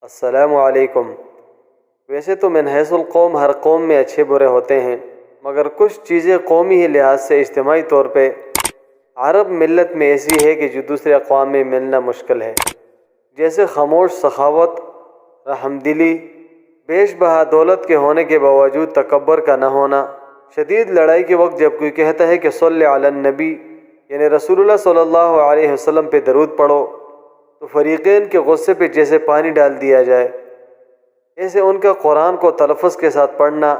अस्सलामु अलैकुम। वैसे तो मनहैसुल कौम हर कौम में अच्छे बुरे होते हैं, मगर कुछ चीज़ें कौमी ही लिहाज से इज्तिमाई तौर पे अरब मिल्लत में ऐसी है कि जो दूसरे अक़वाम में मिलना मुश्किल है। जैसे खामोश सखावत, रहमदिली, पेश बहा दौलत के होने के बावजूद तकब्बर का न होना। शदीद लड़ाई के वक्त जब कोई कहता है कि सल्ले अलन नबी यानी रसूलुल्लाह सल्लल्लाहु अलैहि वसल्लम पे दरूद पढ़ो, तो फरीक़ैन के गुस्से पे जैसे पानी डाल दिया जाए। ऐसे उनका कुरान को तलफ़्फ़ुज़ के साथ पढ़ना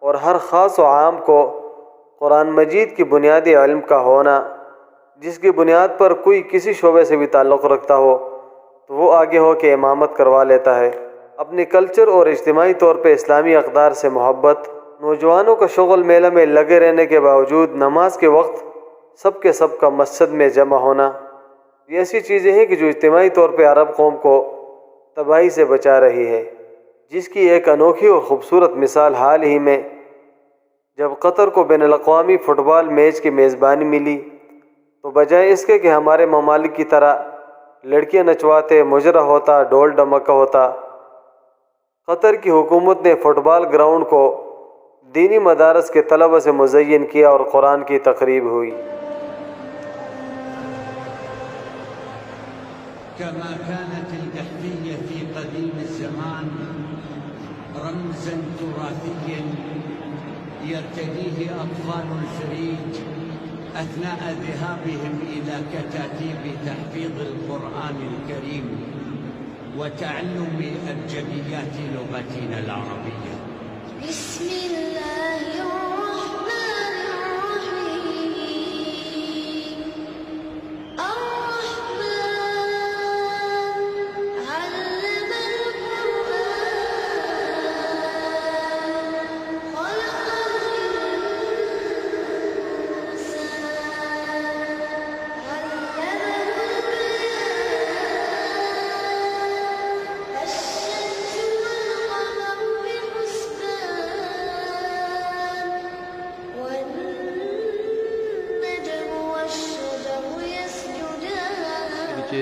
और हर ख़ास व आम को कुरान मजीद की बुनियादी इल्म का होना, जिसकी बुनियाद पर कोई किसी शोबे से भी ताल्लुक़ रखता हो तो वो आगे हो के इमामत करवा लेता है। अपने कल्चर और इज्तिमाई तौर पर इस्लामी अक़दार से मोहब्बत, नौजवानों का शुग़ल मेला में लगे रहने के बावजूद नमाज के वक्त सब के सब का मस्जिद में जमा होना, ये ऐसी चीज़ें हैं कि जो इज्तिमाई तौर पर अरब कौम को तबाही से बचा रही है। जिसकी एक अनोखी और ख़ूबसूरत मिसाल हाल ही में जब कतर को बैनुल-अक़वामी फ़ुटबॉल मैच की मेज़बानी मिली, तो बजाय इसके कि हमारे ममालिक की तरह लड़कियां नचवाते, मुजरा होता, ढोल ढमक्का होता, कतर की हुकूमत ने फ़ुटबॉल ग्राउंड को दीनी मदारस के तलबा से मुज़य्यन किया और कुरान की तक़रीब हुई। كما كانت القحطية في قديم الزمان رمزا تراثيا يرتديه أطفال الفريج أثناء ذهابهم إلى كتاتيب تحفيظ القرآن الكريم وتعلم أبجديات لغتنا العربية. بسم الله الرحمن الرحيم.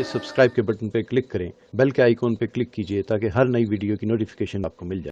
सब्सक्राइब के बटन पे क्लिक करें, बेल के आइकॉन पे क्लिक कीजिए ताकि हर नई वीडियो की नोटिफिकेशन आपको मिल जाए।